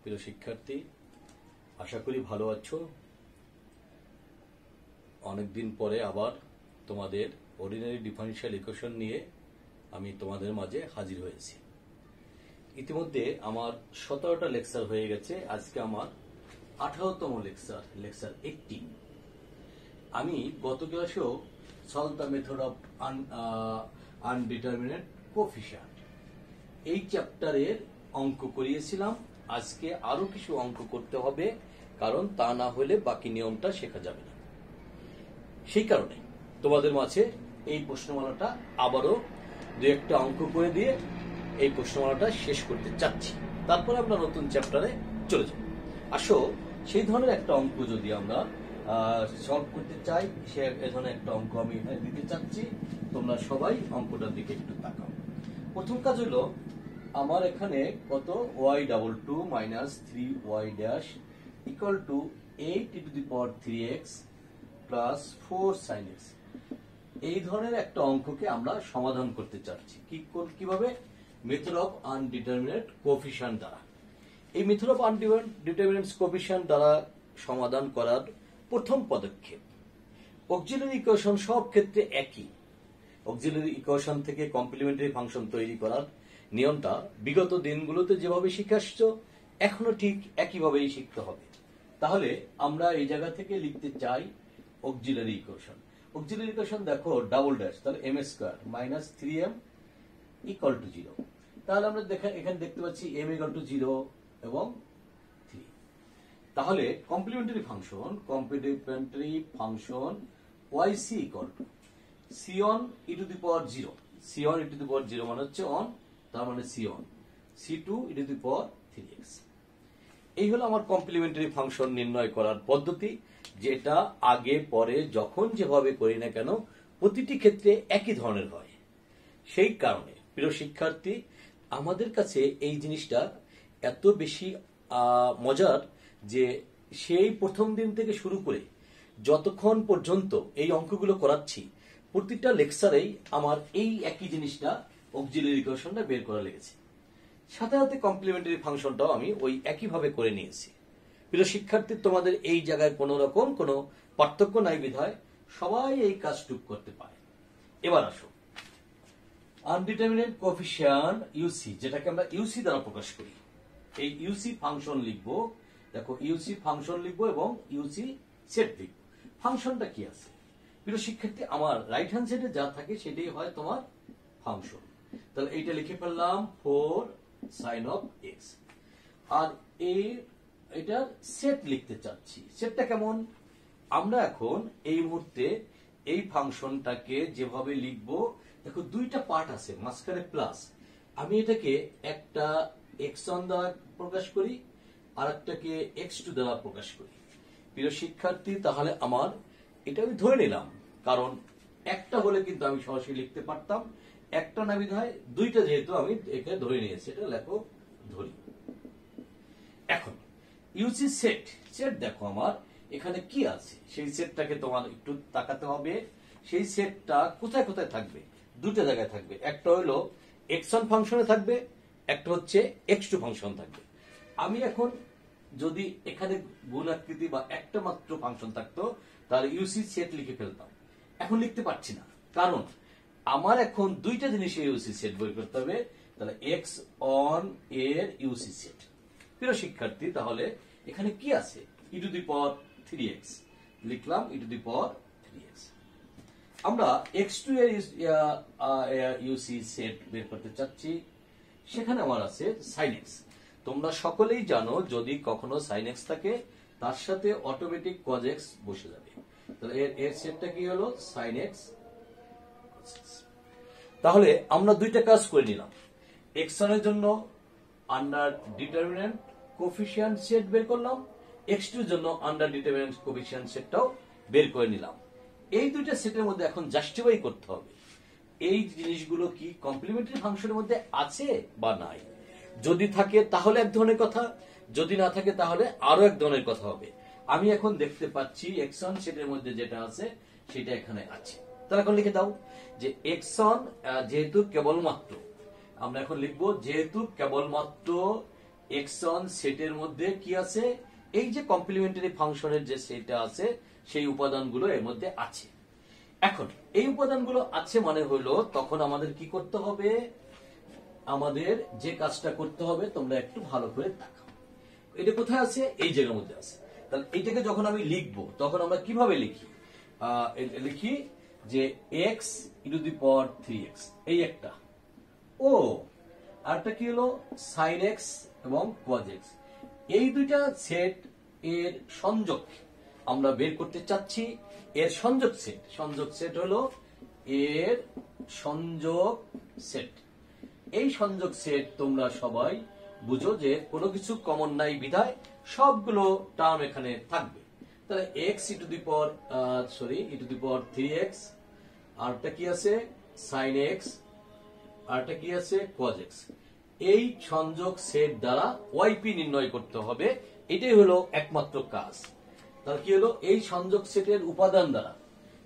প্রিয় শিক্ষার্থী, আশা করি ভালো আছো। অনেকদিন পরে আবার তোমাদের অর্ডিনারি ডিফারেনশিয়াল ইকুয়েশন নিয়ে আমি তোমাদের মাঝে হাজির হয়েছি। ইতিমধ্যে আমার 17টা লেকচার হয়ে গেছে। আজকে আমার 18তম লেকচার 18। আমি গত ক্লাসেও solve the method of undeterminate coefficient এই চ্যাপ্টারের অঙ্ক করিয়েছিলাম। আজকে আরো কিছু অঙ্ক করতে হবে, কারণ তা না হলে বাকি নিয়মটা শেখা যাবে না। সেই কারণে তোমাদের মাঝে এই প্রশ্নমালাটা আবারও দু একটা অঙ্ক করে দিয়ে এই প্রশ্নমালাটা শেষ করতে চাচ্ছি। তারপরে আমরা নতুন চ্যাপ্টারে চলে যাব। আসো, সেই ধরনের একটা অঙ্ক যদি আমরা সলভ করতে চাই, সে এ ধরনের একটা অঙ্ক আমি এখানে দিতে চাচ্ছি। তোমরা সবাই অঙ্কটার দিকে একটু তাকাও। প্রথম কাজ হলো, আমার এখানে কত y22 minus 3y dash equal two 8e⁻³ plus 4 sin x। এই ধরনের একটা অঙ্ককে আমরা সমাধান করতে চাচ্ছি কিভাবে? মেথড অফ আনডিটারমিনেট কোএফিসিয়েন্ট দ্বারা। এই মেথড অফ আনডিটারমিনেট কোএফিসিয়েন্ট দ্বারা সমাধান করার প্রথম পদক্ষেপ, অক্সিলারি ইকুয়েশন সব ক্ষেত্রে একই। অক্সিলারি ইকুয়েশন থেকে কমপ্লিমেন্টারি ফাংশন তৈরি করার নিয়মটা বিগত দিনগুলোতে যেভাবে শিখে আসছো, এখনো ঠিক একইভাবেই শিখতে হবে। তাহলে আমরা এই জায়গা থেকে লিখতে চাই অক্সিলারি ইকুয়েশন। অক্সিলারি ইকুয়েশন দেখো ডাবল ড্যাশ, তাহলে m² minus 3m equal to 0। তাহলে আমরা এখানে দেখতে পাচ্ছি m ইকুয়াল টু 0 এবং 3। তাহলে complimentary function yc equal to c1 e⁻0। c1 e⁻0 মানে হচ্ছে অন, তার মানে c1 c2 e⁻3x। এই হলো আমার কমপ্লিমেন্টারি ফাংশন নির্ণয় করার পদ্ধতি, যেটা আগে পরে যখন যেভাবে করি না কেন প্রতিটি ক্ষেত্রে একই ধরনের হয়। সেই কারণে প্রিয় শিক্ষার্থী, আমাদের কাছে এই জিনিসটা এত বেশি মজার যে সেই প্রথম দিন থেকে শুরু করে যতক্ষণ পর্যন্ত এই অঙ্কগুলো করাচ্ছি, প্রতিটা লেকচারেই আমার এই একই জিনিসটা অক্সিলারি ইকুয়েশনটা বের করা লেগেছে। সাথে সাথে কমপ্লিমেন্টারি ফাংশনটাও আমি ওই একইভাবে করে নিয়েছি। প্রিয় শিক্ষার্থী, তোমাদের এই জায়গায় কোনো রকম কোনো পার্থক্য নাই বিধায় সবাই এই কাজটুক করতে পারে। এবার আসো, আনডিটারমিনেট কোএফিসিয়েন্ট ইউসি, যেটাকে আমরা ইউসি দ্বারা প্রকাশ করি। এই ইউসি ফাংশন লিখবো। দেখো, ইউসি ফাংশন লিখবো এবং ইউসি সেট লিখবো। ফাংশনটা কি আছে প্রিয় শিক্ষার্থী? আমার রাইট হ্যান্ড সাইডে যা থাকে সেটাই হয় তোমার ফাংশন। তাহলে এইটা লিখে ফেললাম 4 sin of x। আর এটার সেট লিখতে চাচ্ছি। সেটটা কেমন? আমরা এখন এই মুহূর্তে এই ফাংশনটাকে যেভাবে লিখবো, দেখো দুইটা পার্ট আছে, মাঝখানে প্লাস। আমি এটাকে একটা x1 দ্বারা প্রকাশ করি, আর একটাকে x2 দ্বারা প্রকাশ করি। প্রিয় শিক্ষার্থী, তাহলে আমার এটা আমি ধরে নিলাম, কারণ একটা হলে কিন্তু আমি সরাসরি লিখতে পারতাম, একটা না বিধায় দুইটা, যেহেতু আমি একে ধরে নিয়েছি, এটা লেখো ধরি। এখন ইউসি সেট দেখো আমার এখানে কি আছে, সেই সেটটাকে তোমার একটু তাকাতে হবে। সেই সেটটা কোথায় কোথায় থাকবে? দুটো জায়গায় থাকবে। একটা হলো x1 ফাংশনে থাকবে, একটা হচ্ছে x2 ফাংশন থাকবে। আমি এখন যদি এখানে গুণাকৃতি বা একটা মাত্র ফাংশন থাকতো, তাহলে ইউসি সেট লিখে ফেলতাম। এখন লিখতে পারছি না, কারণ আমার এখন দুইটা জিনিসের ইউসি সেট বের করতে হবে। তাহলে এক্স অন এর ইউসি সেট। প্রিয় শিক্ষার্থী, তাহলে এখানে কি আছে? e⁻3x লিখলাম, e⁻3x। আমরা x2 এর ইউসি সেট বের করতে চাচ্ছি। সেখানে আমার আছে sin x। তোমরা সকলেই জানো, যদি কখনো sin x থাকে তার সাথে অটোমেটিক cos x বসে যাবে। তাহলে এর সেটটা কি হলো? sin x। তাহলে আমরা দুইটা কাজ করে নিলাম। x1 এর জন্য আন্ডার ডিটারমিনেন্ট কোএফিসিয়েন্ট সেট বের করলাম, x2 এর জন্য আন্ডার ডিটারমিনেন্ট কোএফিসিয়েন্ট সেটটাও বের করে নিলাম। এই দুইটা সেটের মধ্যে এখন জাস্টিফাই করতে হবে এই জিনিসগুলো কি কমপ্লিমেন্টারি ফাংশনের মধ্যে আছে বা নাই। যদি থাকে তাহলে এক ধরনের কথা, যদি না থাকে তাহলে আরো এক ধরনের কথা হবে। আমি এখন দেখতে পাচ্ছি x1 সেটের মধ্যে যেটা আছে সেটা এখানে আছে। তাহলে এখন লিখে দাও যে x1 যেহেতু কেবলমাত্র, আমরা এখন লিখবো যেহেতু কেবলমাত্র x1 সেটের মধ্যে কি আছে, এই যে কমপ্লিমেন্টারি ফাংশনের যে সেটটা আছে সেই উপাদানগুলো এর মধ্যে আছে। এখন এই উপাদানগুলো আছে মানে হলো তখন আমাদের কি করতে হবে, আমাদের যে কাজটা করতে হবে তোমরা একটু ভালো করে তাকাও। এটা কোথায় আছে, এই জায়গার মধ্যে আছে। তাহলে এইটাকে যখন আমি লিখবো তখন আমরা কিভাবে লিখি, লিখি যে x e⁻³ x, এই একটা, ও আরটা কি হলো sin x এবং cos x, এই দুইটা সেট এর সংযোগ আমরা বের করতে চাচ্ছি। এর সংযোগ সেট হলো এর সংযোগ সেট। এই সংযোগ সেট তোমরা সবাই বুঝো যে কোনো কিছু কমন নাই বিধায় সবগুলো টার্ম এখানে থাকবে। তাহলে x e⁻³ আরটা কি আছে sin x, আরটা কি আছে cos x। এই সংযোগ সেট দ্বারা yp নির্ণয় করতে হবে, এটাই হলো একমাত্র কাজ। তাহলে কি হলো, এই সংযোগ সেটের উপাদান দ্বারা,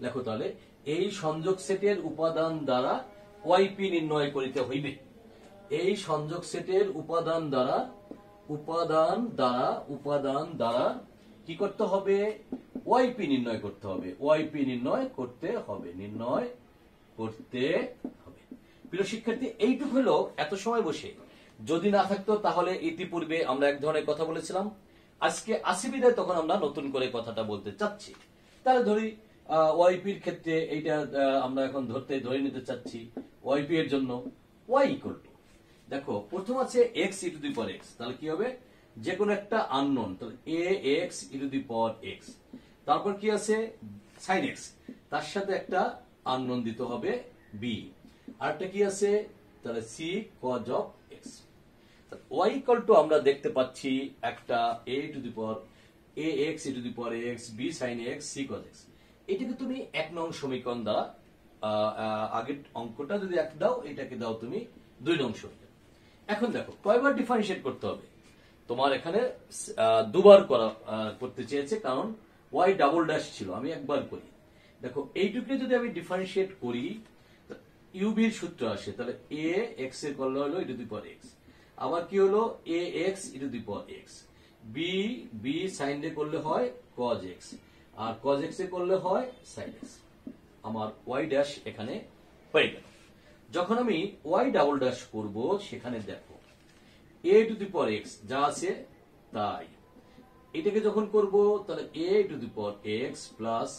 দেখো তাহলে এই সংযোগ সেটের উপাদান দ্বারা yp নির্ণয় করিতে হইবে। এই সংযোগ সেটের উপাদান দ্বারা কি করতে হবে, yp নির্ণয় করতে হবে, yp নির্ণয় করতে হবে। প্রিয় শিক্ষার্থী, এইটুকু হলো এত সময় বসে যদি না থাকতো তাহলে ইতিপূর্বে আমরা এক ধরনের কথা বলেছিলাম, আজকে আসি বিদায় তখন আমরা নতুন করে কথাটা বলতে চাচ্ছি। তাহলে ধরি yp এর ক্ষেত্রে এইটা আমরা এখন ধরে নিতে চাচ্ছি yp এর জন্য y ইকুয়াল টু, দেখো প্রথম আছে x e⁻x, তাহলে কি হবে, যে কোনো একটা আননোন, তাহলে ax e⁻x, তারপর কি আছে sin x, তার সাথে একটা আননোন দিতে হবে b, আরটা কি আছে তাহলে c cos x। y equal to আমরা দেখতে পাচ্ছি একটা ax e⁻x, b sin x, c cos x। এটাকে তুমি 1 নং সমীকরণ দ্বারা, আগের অঙ্কটা যদি 1 দাও, এটাকে দাও তুমি 2 নং সমীকরণ। এখন দেখো কয়বার ডিফারেন্সিয়েট করতে হবে, তোমার এখানে দুবার করতে চেয়েছে, কারণ y ডাবল ড্যাশ ছিল, আমি একবার করি। দেখো এইটুকুকে যদি আমি ডিফারেন্সিয়েট করি, uv এর সূত্র আসে, তাহলে ax এর করলে হলো e⁻x, আবার কি হলো ax e⁻x, b sin এ করলে হয় cos x, আর cos x এ করলে হয় sin x। আমার y ড্যাশ এখানে হয়ে গেল। যখন আমি y ডাবল ড্যাশ করব, সেখানে দেখো a⁻x যা আছে তাই, এটাকে যখন করব তাহলে a⁻x plus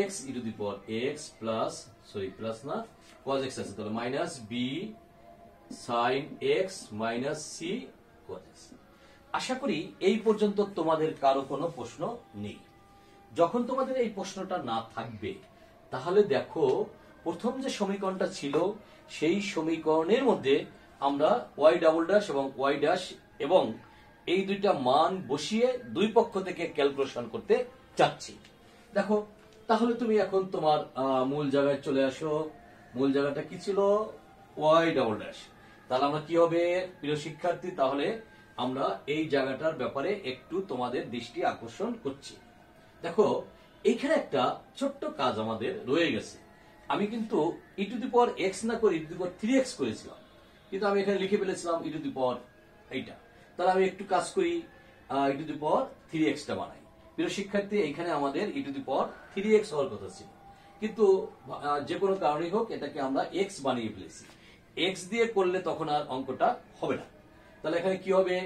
ax e⁻x plus না cos x আছে, তাহলে minus b sin x minus c cos x। আশা করি এই পর্যন্ত তোমাদের কারো কোনো প্রশ্ন নেই। যখন তোমাদের এই প্রশ্নটা না থাকবে, তাহলে দেখো প্রথম যে সমীকরণটা ছিল সেই সমীকরণের মধ্যে আমরা y ডাবল ড্যাশ এবং y ড্যাশ এবং এই দুইটা মান বসিয়ে দুই পক্ষ থেকে ক্যালকুলেশন করতে চাচ্ছি। দেখো তাহলে তুমি এখন তোমার মূল জায়গায় চলে আসো। মূল জায়গাটা কি ছিল, y ডাবল ড্যাশ। তাহলে আমরা কি হবে প্রিয় শিক্ষার্থী, তাহলে আমরা এই জায়গাটার ব্যাপারে একটু তোমাদের দৃষ্টি আকর্ষণ করছি। দেখো এইখানে একটা ছোট্ট কাজ আমাদের রয়ে গেছে। আমি কিন্তু e⁻x না করে e⁻3x করেছিলাম, কিন্তু আমি এখানে লিখে ফেলেছিলাম এইটা। তাহলে আমি একটু কাজ করি, e⁻3x টা বানাই। প্রিয় শিক্ষার্থী, এইখানে আমাদের e⁻3x হওয়ার কথা ছিল, কিন্তু যে কোনো কারণেই হোক এটাকে আমরা x বানিয়ে ফেলেছি। x দিয়ে করলে তখন আর অঙ্কটা হবে না। তাহলে এখানে কি হবে,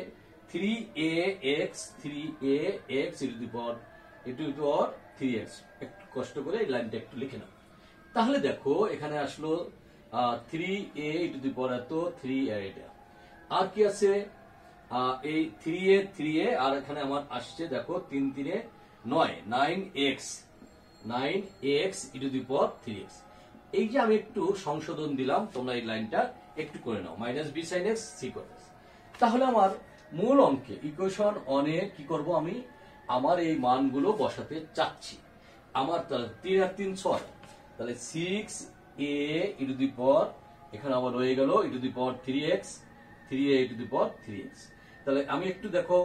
3ax e⁻3x, একটু কষ্ট করে এই লাইনটা একটু লিখে নাও। তাহলে দেখো এখানে আসলো 3a এত 3a, এটা আর কি আছে, এই 3a আর এখানে আমার আসছে দেখো 3 3 9, 9x e⁻3x। এই যে আমি একটু সংশোধন দিলাম, তোমরা এই লাইনটা একটু করে নাও, minus b sin x c cos x। তাহলে আমার মূল অঙ্কে ইকুয়েশন অনে কি করব, আমি আমার এই মানগুলো বসাতে চাচ্ছি। আমার 3 আর 3 6, তাহলে 6a এখানে আমার রয়ে গেল e⁻3x, 3a e⁻3x। তাহলে আমি একটু দেখো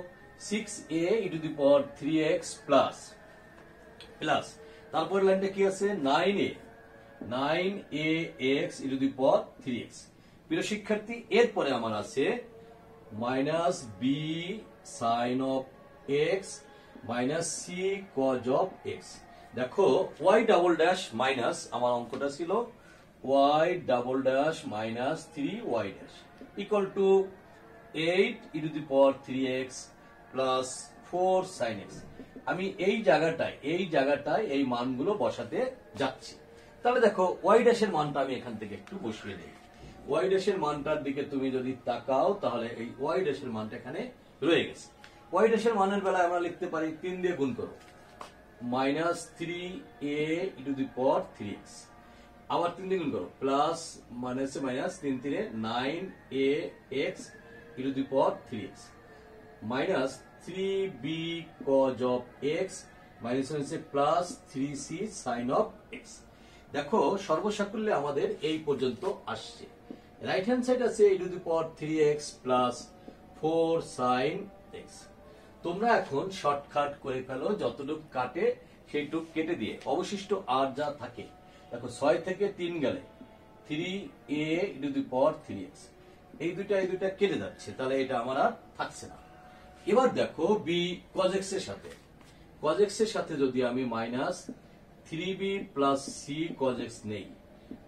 6a e⁻3x প্লাস তারপর লাইনটা কি আছে, 9ax e⁻3x। প্রিয় শিক্ষার্থী, এরপরে আমার আছে minus b sine of x minus c cos of x. দেখো ওয়াই ডাবল ড্যাশ মাইনাস, আমার অঙ্কটা ছিল y double dash minus 3y dash equal to 8e⁻3x plus 4 sin x। আমি এই জায়গাটায় এই মানগুলো বসাতে যাচ্ছি। তাহলে দেখো ওয়াই ড্যাশের মানটা আমি এখান থেকে একটু বসিয়ে দিই। ওয়াই ড্যাশের মানটার দিকে তুমি যদি তাকাও তাহলে এই ওয়াই ড্যাশের মানটা এখানে রয়ে গেছে। ওয়াই ড্যাশের মানের বেলায় আমরা লিখতে পারি 3 দিয়ে গুণ করো, মাইনাস 3a⁻3x, আবার 3 দিয়ে গুণ করো, plus minus minus 3 3 9ax⁻3x, minus 3b cos of x minus হচ্ছে plus 3c sin of x। দেখো সর্বসাকুল্যে আমাদের এই পর্যন্ত আসছে। রাইট হ্যান্ড সাইড আছে e⁻3x প্লাস 4 sin x। তোমরা এখন শর্টকাট করে ফেলো, যতটুকু কাটে সেইটুকু কেটে দিয়ে অবশিষ্ট আর যা থাকে, দেখো 6 থেকে 3 গেলে 3a⁻3x, এই দুটা কেটে যাচ্ছে, তাহলে এটা আমার আর থাকছে না। এবার দেখো বি cos x এর সাথে যদি আমি minus 3b plus c cos x নেই,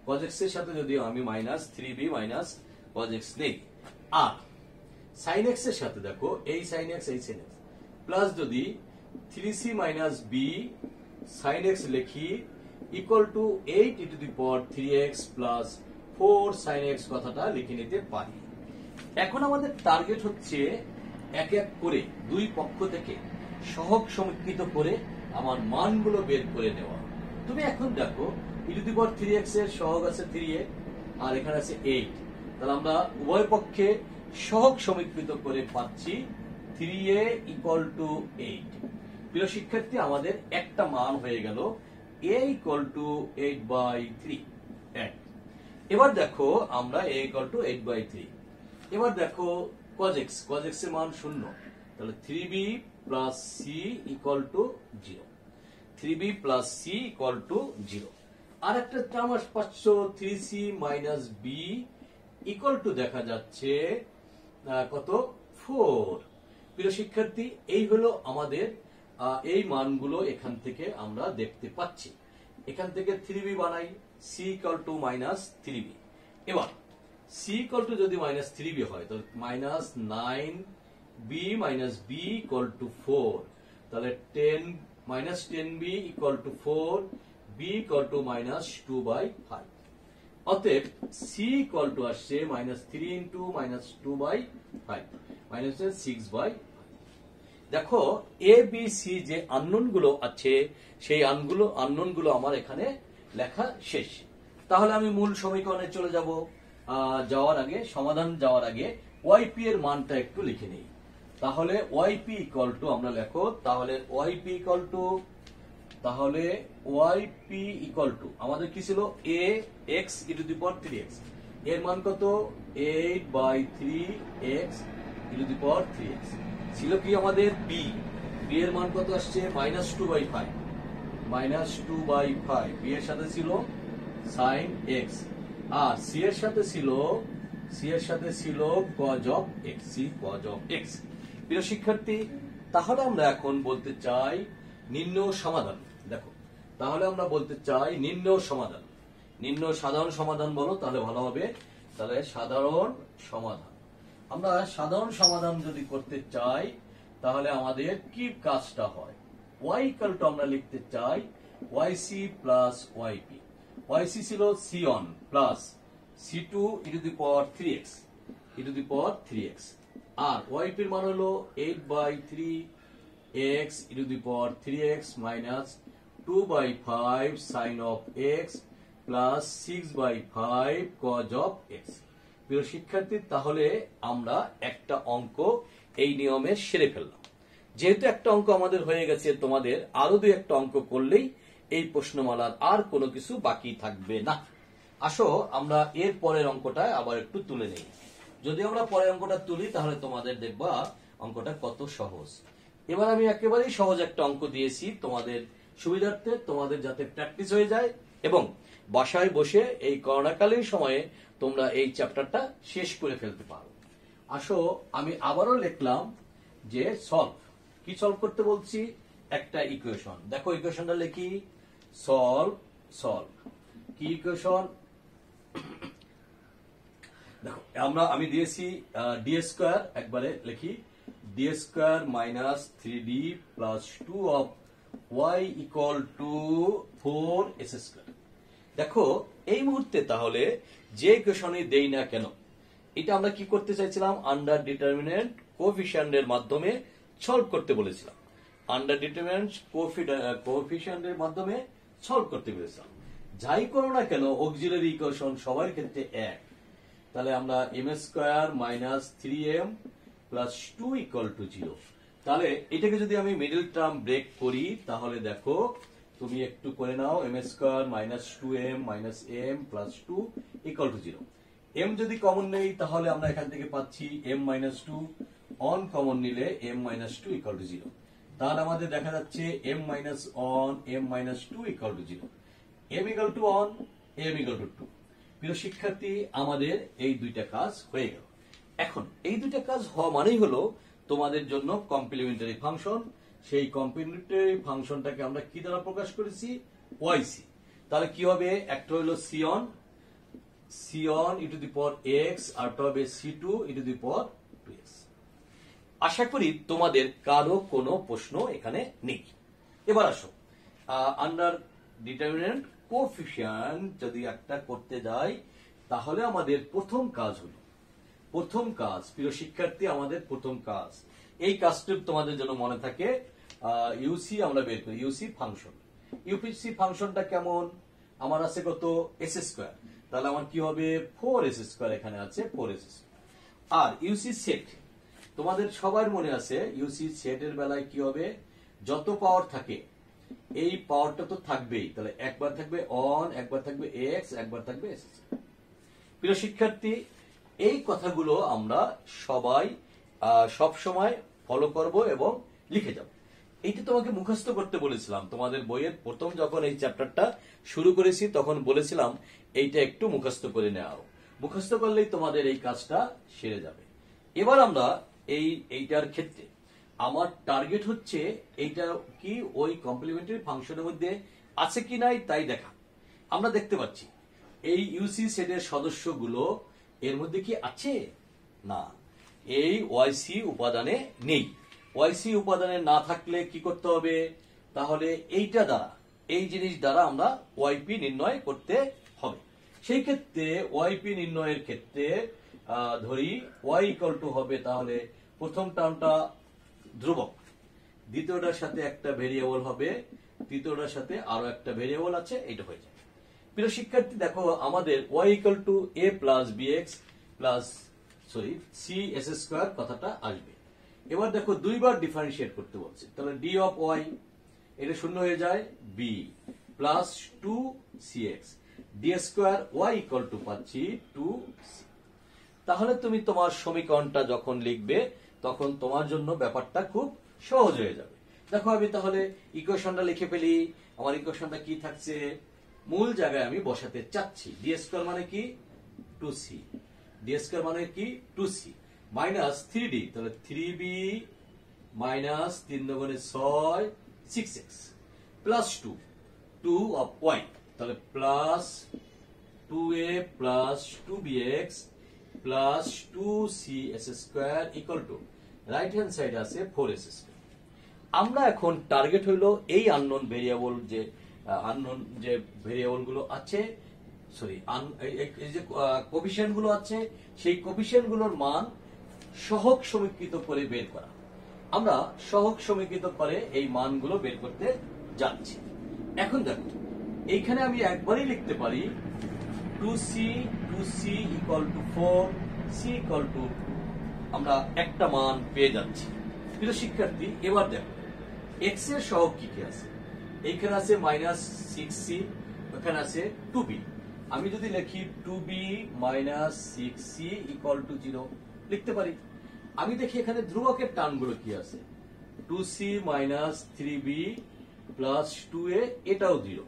cos x এর সাথে যদি আমি minus 3b minus cos x নেই, আর sin x এর সাথে দেখো এই sin x প্লাস যদি 3c minus b sin x লিখি equal to 8e⁻3x plus 4 sin x কথাটা লিখে নিতে পারি। এখন আমাদের টার্গেট হচ্ছে এক এক করে দুই পক্ষ থেকে সহগ সমীকৃত করে আমার মানগুলো বের করে নেওয়া। তুমি এখন দেখো e⁻3x এর সহগ আছে 3a আর এখানে আছে 8, তাহলে আমরা উভয় পক্ষে সহগ সমীকৃত করে পাচ্ছি 3a ইকুয়াল টু 8। প্রিয় শিক্ষার্থী, আমাদের একটা মান হয়ে গেল a ইকুয়াল টু 8/3। এবার দেখো আমরা a ইকুয়াল টু 8/3। এবার দেখো cos x এর মান 0, তাহলে 3b plus c equal to 0, 3b plus c equal to 0। আর একটা টার্ম পাচ্ছ 3c minus b equal to দেখা যাচ্ছে কত 4। প্রিয় শিক্ষার্থী, এই হলো আমাদের এই মানগুলো এখান থেকে আমরা দেখতে পাচ্ছি। এখান থেকে 3b বানাই, c equal to minus 3b। এবার c ইকুয়াল টু যদি মাইনাস 3b হয় তাহলে minus 9b minus b equal to 4, তাহলে 10 minus 10b equal to 4, b equal to minus 2/5। অতএব c ইকুয়াল টু আসছে মাইনাস 3 ইন্টু মাইনাস 2/5 মাইনাস 6/5। দেখো A B C যে unknown গুলো আছে সেই আননোন গুলো আমার এখানে লেখা শেষ। তাহলে আমি মূল সমীকরণে চলে যাব। যাওয়ার আগে ওয়াইপি এর মানটা একটু লিখে নিই। তাহলে ওয়াইপি ইকুয়াল টু আমরা লেখো, তাহলে ওয়াইপি ইকুয়াল টু আমাদের কি ছিল a x⁻3x, এর মান কত 8/3x e⁻3x, ছিল কি আমাদের b এর মান কত আসছে মাইনাস 2/5 b এর সাথে ছিল sin x, আর c এর সাথে ছিল cos of x, cos of x। প্রিয় শিক্ষার্থী, তাহলে আমরা এখন বলতে চাই নির্ণয় সমাধান। দেখো তাহলে আমরা বলতে চাই নির্ণয় সাধারণ সমাধান বলো তাহলে ভালো হবে। তাহলে সাধারণ সমাধান, আমরা সাধারণ সমাধান যদি করতে চাই তাহলে আমাদের কি কাজটা হয়, y ইকুয়াল টু আমরা লিখতে চাই yc প্লাস yp। yc ছিল c1 প্লাস c2 e⁻3x, আর yp এর মান হলো 8/3x e⁻3x minus 2/5 sin of x plus 6/5 cos of x। প্রিয় শিক্ষার্থী, তাহলে আমরা একটা অঙ্ক এই নিয়মে সেরে ফেললাম। যেহেতু একটা অঙ্ক আমাদের হয়ে গেছে, তোমাদের আরো দুই একটা অঙ্ক করলেই এই প্রশ্নমালার আর কোনো কিছু বাকি থাকবে না। আসো আমরা এর পরের অঙ্কটা আবার একটু তুলে নেই। যদি আমরা পরের অঙ্কটা তুলি তাহলে তোমাদের দেখবা অঙ্কটা কত সহজ। এবার আমি একেবারেই সহজ একটা অঙ্ক দিয়েছি তোমাদের সুবিধার্থে, তোমাদের যাতে প্র্যাকটিস হয়ে যায় এবং বাসায় বসে এই করোনাকালীন সময়ে তোমরা এই চ্যাপ্টারটা শেষ করে ফেলতে পারো। আসো আমি আবারও লিখলাম যে সলভ। কি সলভ করতে বলছি? একটা ইকুয়েশন। দেখো ইকুয়েশনটা লিখি, সলভ সলভ। কি ইকুয়েশন? দেখো আমি দিয়েছি ডি স্কোয়ার, একবারে লিখি D square minus 3d plus 2 of y equal to 4s square. দেখো এই মুহূর্তে তাহলে যে ইকুয়েশনই দেই না কেন, এটা আমরা কি করতে চাইছিলাম? আন্ডার ডিটারমিনেন্ট কোএফিসিয়েন্টের মাধ্যমে সলভ করতে বলেছিলাম। আন্ডার ডিটারমিনেন্ট কোএফিসিয়েন্টের মাধ্যমে সলভ করতে বলেছিলাম। যাই করো না কেন অক্সিলারি ইকুয়েশন সবার ক্ষেত্রে এক। তাহলে আমরা m square minus 3m plus 2 equal to 0। তাহলে এটাকে যদি আমি মিডল টার্ম ব্রেক করি তাহলে দেখো তুমি একটু করে নাও, m square minus 2m minus m plus 2 equal to 0। m যদি কমন নেই তাহলে আমরা এখান থেকে পাচ্ছি m মাইনাস 2, অন কমন নিলে m মাইনাস 2 ইকুয়াল টু 0। তাহলে আমাদের দেখা যাচ্ছে m minus one m minus 2 equal to 0, m equal to one, m equal to 2। প্রিয় শিক্ষার্থী, আমাদের এই দুইটা কাজ হয়ে গেল। এখন এই দুইটা কাজ হওয়া মানেই হলো তোমাদের জন্য কমপ্লিমেন্টারি ফাংশন। সেই কমপ্লিমেন্টারি ফাংশনটাকে আমরা কি দ্বারা প্রকাশ করেছি? ওয়াইসি। তাহলে কি হবে? একটা হলো সিঅন ই টু দি পাওয়ার এক্স, আর হবে C two E to the power 2x। আশা করি তোমাদের কারো কোনো প্রশ্ন এখানে নেই। এবার আসো আন্ডার ডিটারমিনেন্ট কোএফিসিয়েন্ট যদি একটা করতে যাই তাহলে আমাদের প্রথম কাজ হলো, প্রথম কাজ প্রিয় শিক্ষার্থী, আমাদের প্রথম কাজ এই কাজটি তোমাদের জন্য মনে থাকে, ইউসি আমরা বের করি, ইউসি ফাংশন। ইউসি ফাংশনটা কেমন? আমার আছে কত? S square. তাহলে আমার কি হবে? 4s স্কোয়ার, এখানে আছে 4s স্কোয়ার। আর ইউসি সেট তোমাদের সবার মনে আছে, ইউসি সেটের বেলায় কি হবে? যত পাওয়ার থাকে এই পাওয়ারটা তো থাকবেই। তাহলে একবার থাকবে অন, একবার থাকবে এক্স, একবার থাকবে এস। প্রিয় শিক্ষার্থী, এই কথাগুলো আমরা সবাই সব সময় ফলো করব এবং লিখে যাব। এইটা তোমাকে মুখস্থ করতে বলেছিলাম তোমাদের বইয়ের প্রথম যখন এই চ্যাপ্টারটা শুরু করেছি তখন বলেছিলাম এইটা একটু মুখস্থ করে নাও। মুখস্থ করলেই তোমাদের এই কাজটা সেরে যাবে। এবার আমরা এইটার ক্ষেত্রে আমার টার্গেট হচ্ছে এইটা কি ওই কমপ্লিমেন্টারি ফাংশনের মধ্যে আছে কি নাই তাই দেখা। আমরা দেখতে পাচ্ছি এই ইউসি সেটের সদস্যগুলো এর মধ্যে কি আছে? না, এই ওয়াইসি উপাদানে নেই। ওয়াইসি উপাদানে না থাকলে কি করতে হবে? তাহলে এইটা দ্বারা, এই জিনিস দ্বারা আমরা ওয়াইপি নির্ণয় করতে হবে। সেই ক্ষেত্রে ওয়াইপি নির্ণয়ের ক্ষেত্রে ধরি ওয়াই ইকুয়াল টু হবে, তাহলে প্রথম টার্মটা ধ্রুবক, দ্বিতীয়টার সাথে একটা ভেরিয়েবল হবে, তৃতীয়টার সাথে আরো একটা ভেরিয়েবল আছে, এটা হয়ে যায়। প্রিয় শিক্ষার্থী, দেখো আমাদের y equal to a plus b x plus c x square কথাটা আসবে। এবার দেখো দুইবার ডিফারেন্সিয়েট করতে বলছে, তাহলে ডি অফ ওয়াই এটা শূন্য হয়ে যায়, b plus 2cx d square y equal to পাচ্ছি 2c। তাহলে তুমি তোমার সমীকরণটা যখন লিখবে তখন তোমার জন্য ব্যাপারটা খুব সহজ হয়ে যাবে। দেখো আমি তাহলে ইকুয়েশনটা লিখে ফেলি। আমার ইকুয়েশনটা কি থাকছে? মূল জায়গায় আমি বসাতে চাচ্ছি ডি স্কোয়ার মানে কি? 2c। ডি স্কোয়ার মানে কি? 2c মাইনাস 3d, তাহলে 3b মাইনাস 3 দুগুণে 6 6x প্লাস 2 অফ y, তাহলে plus 2a plus 2bx plus 2cs square equal to right hand side আছে 4s স্কোয়ার। আমরা এখন টার্গেট হইলো এই আননোন ভেরিয়েবল, যে আননোন যে ভেরিয়েবল গুলো আছে, এই যে কোএফিসিয়েন্ট গুলো আছে, সেই কোএফিসিয়েন্ট গুলোর মান সহগ সমীকৃত করে বের করা। আমরা সহগ সমীকৃত করে এই মানগুলো বের করতে যাচ্ছি। এখন দেখো এইখানে আমি একবারই লিখতে পারি 2c equal to 4, c equal to, আমরা একটা মান পেয়ে যাচ্ছি। প্রিয় শিক্ষার্থী, এবার দেখো x এর সহগ কি কি আছে? এইখানে আছে মাইনাস 6c, ওখানে আছে 2b। আমি যদি লিখি 2b minus 6c equal to 0 লিখতে পারি। আমি দেখি এখানে ধ্রুবকের টার্মগুলো কি আছে, 2c minus 3b plus 2a, এটাও 0।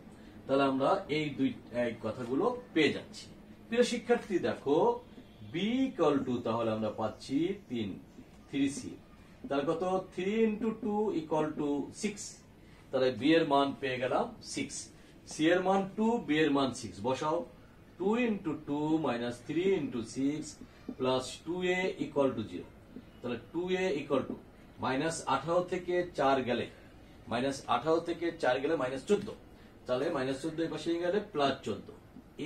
তাহলে আমরা এই দুই কথাগুলো পেয়ে যাচ্ছি। প্রিয় শিক্ষার্থী, দেখো বি ইকুয়াল টু তাহলে আমরা পাচ্ছি 3c, তাহলে কত 3 ইন্টু 2 ইকুয়াল টু 6, তাহলে বি এর মান পেয়ে গেলাম 6, সি এর মান 2, বি এর মান 6 বসাও, 2 into 2 minus 3 into 6 plus 2a equal to 0, তাহলে 2a ইকুয়াল টু মাইনাস 18 থেকে 4 গেলে মাইনাস 14, তাহলে মাইনাস 14 এই পাশে গেলে প্লাস 14,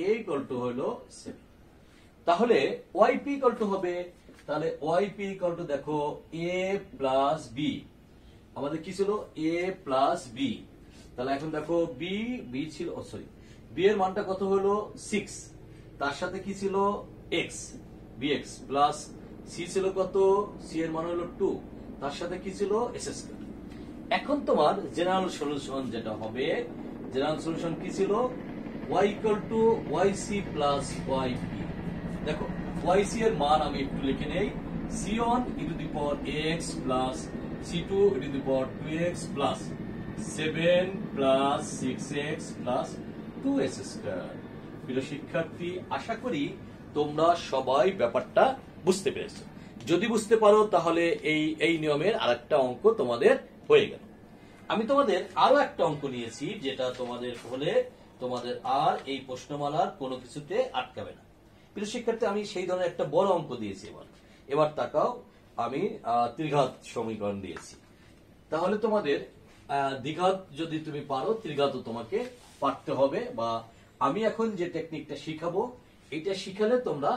a ইকুয়াল টু হলো 7। তাহলে yp ইকুয়াল টু হবে, তাহলে yp ইকুয়াল টু দেখো a প্লাস b, আমাদের কি ছিল a প্লাস b, তাহলে এখন দেখো b ছিল সরি b এর মানটা কত হলো 6, তার সাথে কি ছিল x, bx প্লাস c ছিল কত, c এর মান হলো 2, তার সাথে কি ছিল s স্কয়ার। এখন তোমার জেনারেল সলিউশন যেটা হবে, জেনারেল সলিউশন কি ছিল y equal to yc plus yp। দেখো yc এর মান আমি একটু লিখে নেই, c1 e two the power x plus c2 e two the power 2x plus 7 plus 6x plus 2s square. প্রিয় শিক্ষার্থী, আশা করি তোমরা সবাই ব্যাপারটা বুঝতে পেরেছো। যদি বুঝতে পারো তাহলে এই নিয়মের আরেকটা অঙ্ক তোমাদের হয়ে গেল। আমি তোমাদের আরো একটা অঙ্ক নিয়েছি, যেটা তোমাদের হলে তোমাদের আর এই প্রশ্নমালার কোনো কিছুতে আটকাবে না। প্রিয় শিক্ষার্থী, আমি সেই ধরনের একটা বড় অঙ্ক দিয়েছি। এবার তাকাও, আমি ত্রিঘাত সমীকরণ দিয়েছি। তাহলে তোমাদের দ্বিঘাত যদি তুমি পারো, ত্রিঘাতও তোমাকে পারতে হবে, বা আমি এখন যে টেকনিকটা শিখাবো এটা শিখালে তোমরা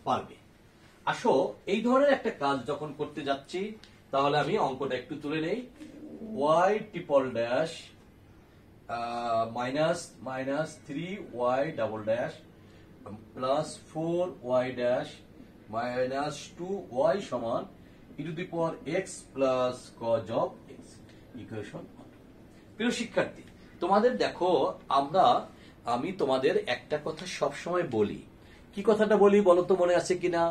পারবে। আসো, এই ধরনের একটা কাজ যখন করতে যাচ্ছি, তাহলে আমি অঙ্কটা একটু তুলে নেই। y triple dash minus 3y double dash plus 4y dash minus 2y সমান e two the power x plus cos of x equation. প্রিয় শিক্ষার্থী, তোমাদের দেখো, আমি তোমাদের একটা কথা সব সময় বলি। কি কথাটা বলি বলো তো, মনে আছে কিনা?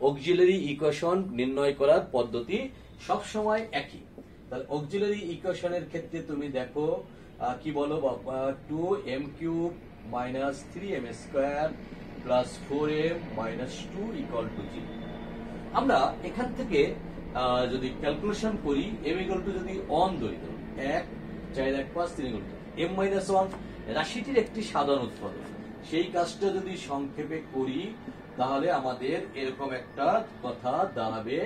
অক্সিলারি ইকুয়েশন নির্ণয় করার পদ্ধতি সব সময় একই। তাহলে অক্সিলারি ইকুয়েশনের ক্ষেত্রে তুমি দেখো কি বলো, 2m cube minus 3m square plus 4m minus 2 equal to 0। আমরা এখান থেকে যদি ক্যালকুলেশন করি, m ইকুয়াল টু যদি 1 ধরি, 1 4 1 5 3 ইকুয়াল টু m মাইনাস 1 রাশিটির একটি সাধারণ উৎপাদক। সেই কাজটা যদি সংক্ষেপে করি তাহলে আমাদের এরকম একটা কথা দাঁড়াবে।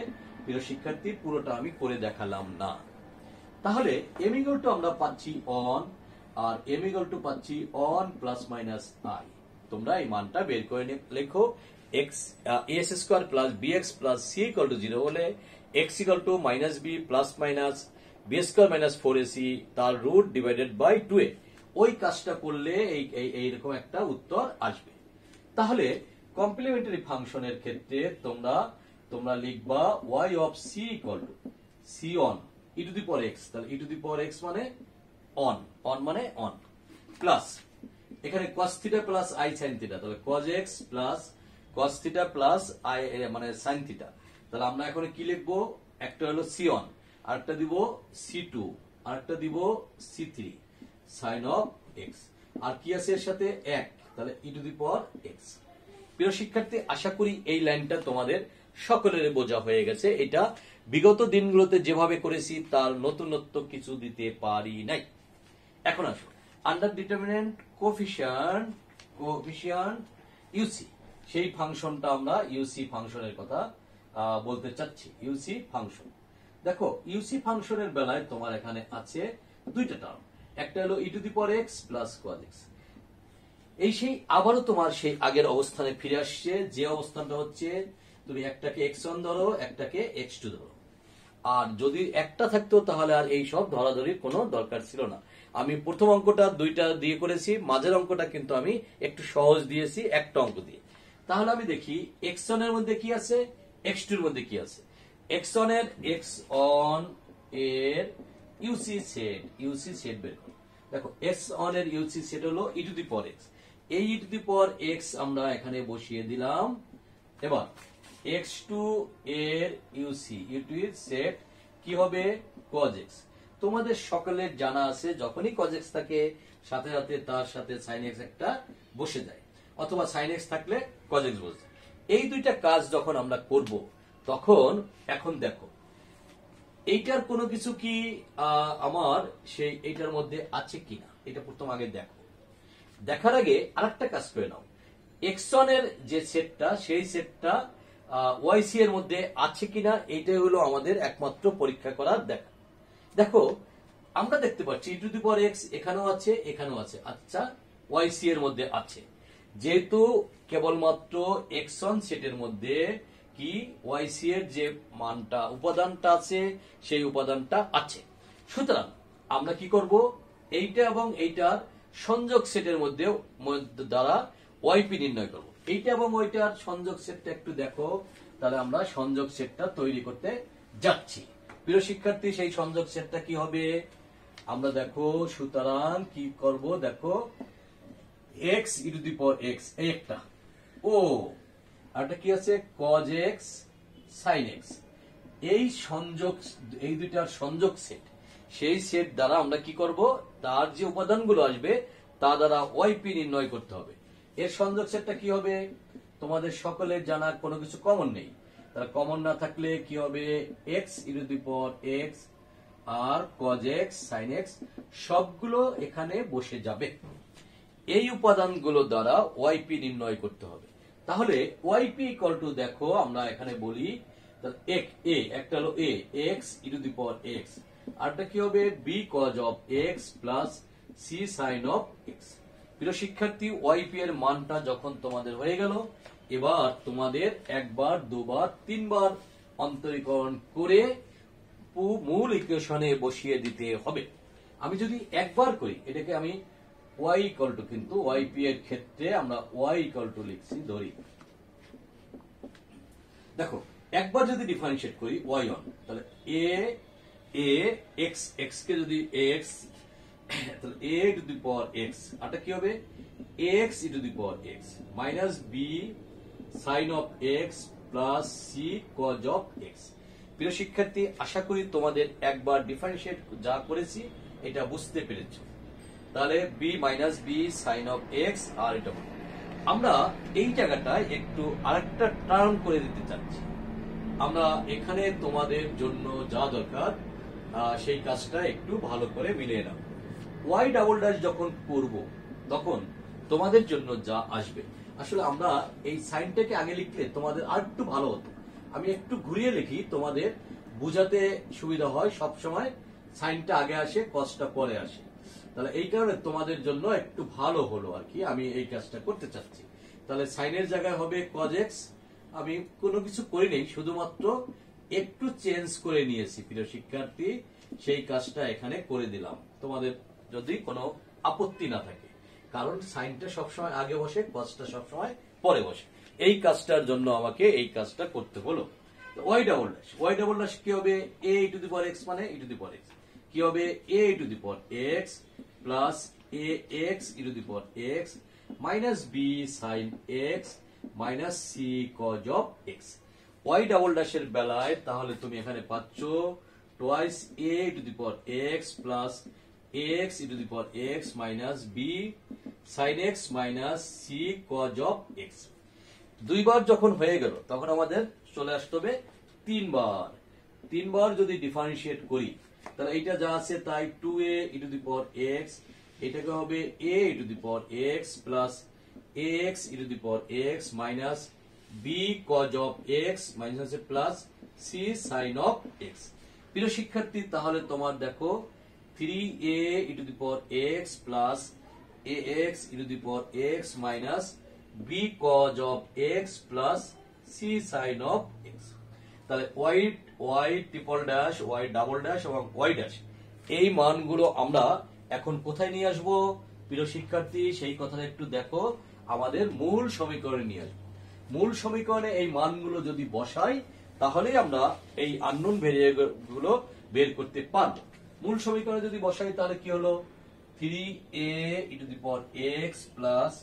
প্রিয় শিক্ষার্থী, পুরোটা আমি করে দেখালাম না। তাহলে m ইকুয়াল টু আমরা পাচ্ছি 1, আর m ইকুয়াল টু পাচ্ছি 1 প্লাস মাইনাস i। তোমরা এই মানটা বের করে লেখো। x as square plus bx plus c equal to 0 হলে x equal to minus b plus minus b square minus 4ac তার রুট ডিভাইডেড বাই 2a। ওই কাজটা করলে এইরকম একটা উত্তর আসবে। তাহলে কমপ্লিমেন্টারি ফাংশনের ক্ষেত্রে তোমরা লিখবা y of c equal to c on e two the power x, তাহলে e two the power x মানে অন মানে অন, প্লাস এখানে cos theta plus i sin theta, তাহলে cos x plus cos theta plus i মানে sin theta. তাহলে আমরা এখন কি লিখবো, একটা হলো c অন, আরেকটা দিব c2, আরেকটা দিব c3 sin অফ x, আর কি আছে এর সাথে 1, তাহলে e two the power x। প্রিয় শিক্ষার্থী, আশা করি এই লাইনটা তোমাদের সকলের বোঝা হয়ে গেছে। এটা বিগত দিনগুলোতে যেভাবে করেছি তার নতুনত্ব কিছু দিতে পারি নাই। এখন আসো, আন্ডার ডিটারমিনেন্ট কোফিশিয়েন্ট ইউসি, সেই ফাংশনটা আমরা ইউসি ফাংশনের কথা বলতে চাচ্ছি। ইউসি ফাংশন, দেখো ইউসি ফাংশনের বেলায় তোমার এখানে আছে দুইটা টার্ম, একটা হলো e to the power x plus cos x. সেই আবারও তোমার সেই আগের অবস্থানে ফিরে আসছে, যে অবস্থানটা হচ্ছে তুমি একটাকে x1 ধরো, একটাকে x2 ধরো। আর যদি একটা থাকতো তাহলে আর এই সব ধরাধরির কোনো দরকার ছিল না। আমি প্রথম অঙ্কটা দুইটা দিয়ে করেছি, মাঝের অঙ্কটা কিন্তু আমি একটু সহজ দিয়েছি একটা অঙ্ক দিয়ে। তাহলে আমি দেখি x1 এর মধ্যে কি আছে, x2 এর মধ্যে কি আছে। x1 এর x1 এর ইউসি সেট বের করো। দেখো x1 এর ইউসি সেট হলো e to the power x, এই ই টু দি পাওয়ার x আমরা এখানে বসিয়ে দিলাম। এবার x2 এর ইউসি সেট কি হবে, cos x। তোমাদের সকলের জানা আছে যখনই cos x থাকে সাথে সাথে তার সাথে sin x একটা বসে যায়, অথবা sin x থাকলে cos x বসে যায়। এই দুইটা কাজ যখন আমরা করব তখন এখন দেখো এইটার কোনো কিছু কি আমার সেই এইটার মধ্যে আছে কিনা এটা প্রথম আগে দেখো। দেখার আগে আরেকটা কাজ করে নাও, x1 এর যে সেটটা সেই সেটটা yc এর মধ্যে আছে কিনা এইটাই হলো আমাদের একমাত্র পরীক্ষা করার দেখা। দেখো আমরা দেখতে পাচ্ছি e⁴x এখানেও আছে এখানেও আছে, আচ্ছা yc এর মধ্যে আছে, যেহেতু কেবলমাত্র x1 সেটের মধ্যে কি yc এর যে মানটা উপাদানটা আছে সেই উপাদানটা আছে, সুতরাং আমরা কি করব এইটা এবং এইটার সংযোগ সেটের মধ্যে দ্বারা yp নির্ণয় করব। এইটা এবং ওইটার সংযোগ সেটটা একটু দেখো, তাহলে আমরা সংযোগ সেটটা তৈরি করতে যাচ্ছি। প্রিয় শিক্ষার্থী, সেই সংযোগ সেটটা কি হবে আমরা দেখো, সুতরাং কি করব দেখো, x(e⁴x) এই একটা, ও আরটা কি আছে cos x sin x, এই সংযোগ, এই দুইটার সংযোগ সেট, সেই সেট দ্বারা আমরা কি করব তার যে উপাদানগুলো আসবে তা দ্বারা yp নির্ণয় করতে হবে। এর সংযোগ সেটটা কি হবে তোমাদের সকলের জানার কোনো কিছু কমন নেই, তাহলে কমন না থাকলে কি হবে x(e⁴x) আর cos x sin x সবগুলো এখানে বসে যাবে। এই উপাদানগুলো দ্বারা yp নির্ণয় করতে হবে। তাহলে yp = দেখো আমরা এখানে বলি একটা হলো a x(e⁴x) আরটা কি হবে b cos x plus c sin x। প্রিয় শিক্ষার্থী, yp এর মানটা যখন তোমাদের হয়ে গেল, এবার তোমাদের একবার দুবার তিনবার অন্তরীকরণ করে মূল ইকুয়েশনে বসিয়ে দিতে হবে। আমি যদি একবার করি এটাকে আমি y = কিন্তু yp এর ক্ষেত্রে আমরা y = লিখছি ধরি। দেখো একবার যদি ডিফারেন্সিয়েট করি y1, তাহলে a x x কে যদি x তাহলে a⁴x আরটা কি হবে x(e⁴x) minus b sin x plus c cos x। প্রিয় শিক্ষার্থী, আশা করি তোমাদের একবার ডিফারেন্সিয়েট যা করেছি এটা বুঝতে পেরেছো। তাহলে b minus b sin x আর এটা আমরা এই জায়গাটায় একটু আরেকটা টার্ম করে দিতে চাচ্ছি। আমরা এখানে তোমাদের জন্য যা দরকার সেই কাজটা একটু ভালো করে মিলিয়ে নাও। y" যখন করব তখন তোমাদের জন্য যা আসবে, আসলে আমরা এই সাইনটাকে আগে লিখলে তোমাদের আর একটু ভালো হতো। আমি একটু ঘুরিয়ে লিখি, তোমাদের বুঝাতে সুবিধা হয়, সব সময় সাইনটা আগে আসে কসটা পরে আসে, তাহলে এই কারণে তোমাদের জন্য একটু ভালো হলো আর কি, আমি এই কাজটা করতে চাচ্ছি। তাহলে সাইনের জায়গায় হবে cos x, আমি কোনো কিছু করি নেই, শুধুমাত্র একটু চেঞ্জ করে নিয়েছি। প্রিয় শিক্ষার্থী, সেই কাজটা এখানে করে দিলাম, তোমাদের যদি কোনো আপত্তি না থাকে, কারণ সাইনটা সবসময় আগে বসে কসটা সবসময় পরে বসে, এই কাজটার জন্য আমাকে এই কাজটা করতে হলো। y" কি হবে a⁴x মানে e⁴x, কি হবে a⁴x plus ax(e⁴x) minus b sin x minus c cos x। y" এর বেলায় তাহলে তুমি এখানে পাচ্ছ twice a⁴x plus ax(e⁴x) minus b sin x minus c cos x। দুইবার যখন হয়ে গেল তখন আমাদের চলে আসতে হবে তিনবার যদি ডিফারেন্সিয়েট করি, তাহলে এইটা যা আছে তাই 2a⁴x, এটাকে হবে a⁴x plus ax(e⁴x) minus b cos x minus plus c sin x। প্রিয় শিক্ষার্থী, তাহলে তোমার দেখো 3a⁴x plus ax(e⁴x) minus b cos x plus c sin x। তাহলে y', এবং y' এই মানগুলো আমরা এখন কোথায় নিয়ে আসবো প্রিয় শিক্ষার্থী, সেই কথাটা একটু দেখো, আমাদের মূল সমীকরণে নিয়ে আসবো। মূল সমীকরণে এই মানগুলো যদি বসাই তাহলেই আমরা এই আননোন ভেরিয়েবল গুলো বের করতে পারবো। মূল সমীকরণে যদি বসাই তাহলে কি হলো 3a⁴x plus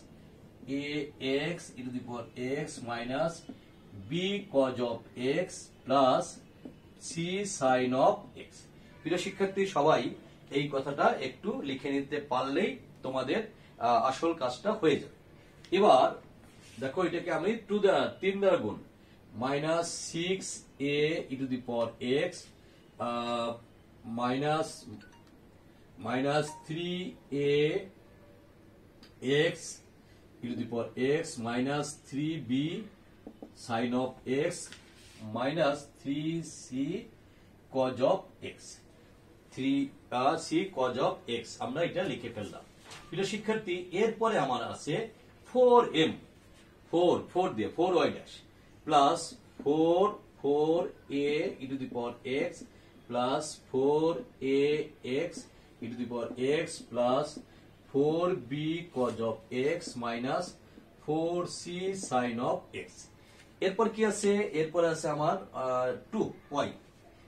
ax(e⁴x) minus b cos x plus c sin x। প্রিয় শিক্ষার্থী, সবাই এই কথাটা একটু লিখে নিতে পারলেই তোমাদের আসল কাজটা হয়ে যাবে। এবার দেখো এটাকে আমি 3 দ্বারা গুণ, -6a e to the power x minus 3a x e to the power x minus 3b sin of x minus 3c cos of x, 3c cos of x আমরা এটা লিখে ফেললাম। প্রিয় শিক্ষার্থী, এরপরে আমার আছে 4m, 4 দিয়ে 4y dash plus 4a e to the power x plus 4ax e to the power x plus 4b cos of x minus 4c sin of x। এরপর কি আছে? এরপর আছে আমার 2y,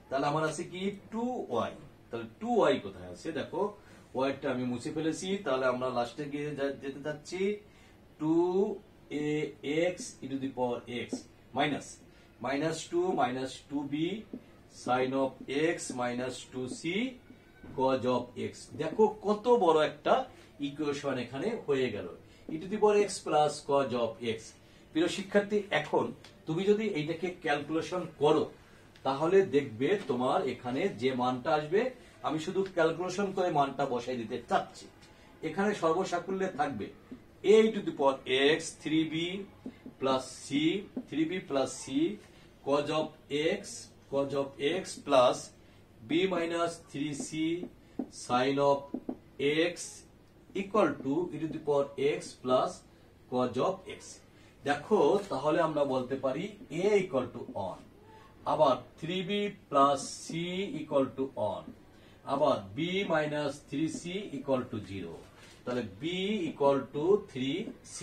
তাহলে আমার আছে কি 2y, তাহলে 2y কোথায় আছে? দেখো ওয়াইটা আমি মুছে ফেলেছি, তাহলে আমরা লাস্টে গিয়ে যেতে যাচ্ছি 2ax e to the power x minus 2 minus 2b sin of x minus 2c cos of x। দেখো কত বড় একটা ইকুয়েশন এখানে হয়ে গেল, e to the power x plus cos of x। প্রিয় শিক্ষার্থী, এখন তুমি যদি এইটাকে ক্যালকুলেশন করো তাহলে দেখবে তোমার এখানে যে মানটা আসবে, আমি শুধু ক্যালকুলেশন করে মানটা বসাই দিতে চাচ্ছি। এখানে সর্বসাকুল্যে থাকবে a to the power x 3b plus c cos of x plus b minus 3c sin of x equal to e to the power x plus cos of x। দেখো তাহলে আমরা বলতে পারি a equal to 1, আবার 3b plus c equal to 1, আবার b minus 3c equal to 0, তাহলে b equal to 3c,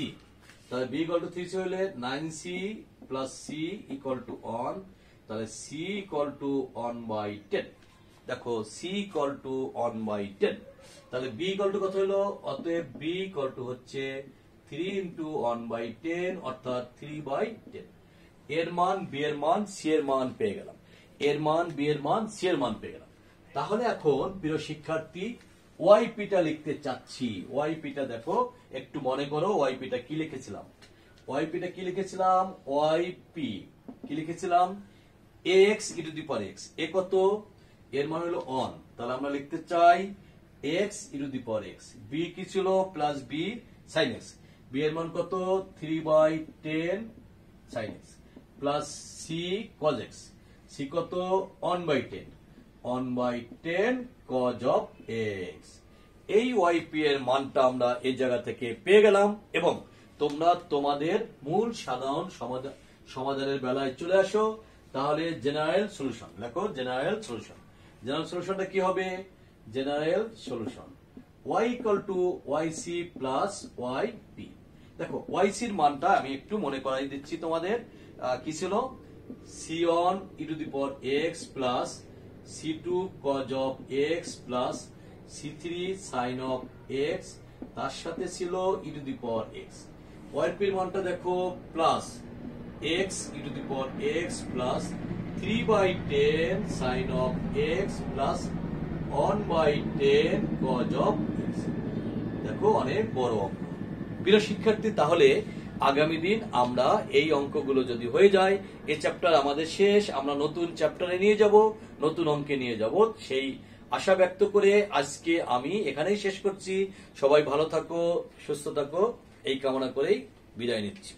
তাহলে b equal to 3c হলে 9c plus c equal to 1, তাহলে c equal to 1/10। দেখো c equal to 1/10, তাহলে b equal to কত হলো? অতএব b equal to হচ্ছে 3 into 1/10 অর্থাৎ 3/10। এর মান, b এর মান, c এর মান পেয়ে গেলাম, এর মান, b এর মান, c এর মান পেয়ে গেলাম। তাহলে এখন প্রিয় শিক্ষার্থী yp টা লিখতে চাচ্ছি। yp টা দেখো একটু মনে করো, yp টা কি লিখেছিলাম? yp টা কি লিখেছিলাম? yp কি লিখেছিলাম? x e to the power x, এ কত? এর মান হলো 1, তাহলে আমরা লিখতে চাই x e to the power x। b কি ছিল? Plus b sin x, b এর মান কত? 3/10 sin x plus c cos x, c কত? 1/10 cos of x। এই yp এর মানটা আমরা এই জায়গা থেকে পেয়ে গেলাম, এবং তোমরা তোমাদের মূল সাধারণ সমাধানের বেলায় চলে আসো। তাহলে জেনারেল সলিউশন লেখো, জেনারেল সলিউশন। জেনারেল সলিউশনটা কি হবে? General solution y equal to yc plus yp। দেখো yc এর মানটা আমি একটু মনে করাই দিচ্ছি তোমাদের, কি ছিল? c1 e to the power x plus c2 cos of x plus c3 sin of x, তার সাথে ছিল e to the power x। yp এর মানটা দেখো plus x e to the power x plus 3/10 sin of x plus 1/10 cos of x। দেখো অনেক বড় অঙ্ক। প্রিয় শিক্ষার্থী, তাহলে আগামী দিন আমরা এই অঙ্কগুলো যদি হয়ে যায়, এই চ্যাপ্টার আমাদের শেষ, আমরা নতুন চ্যাপ্টারে নিয়ে যাব, নতুন অঙ্কে নিয়ে যাব, সেই আশা ব্যক্ত করে আজকে আমি এখানেই শেষ করছি। সবাই ভালো থাকো, সুস্থ থাকো, এই কামনা করেই বিদায় নিচ্ছি।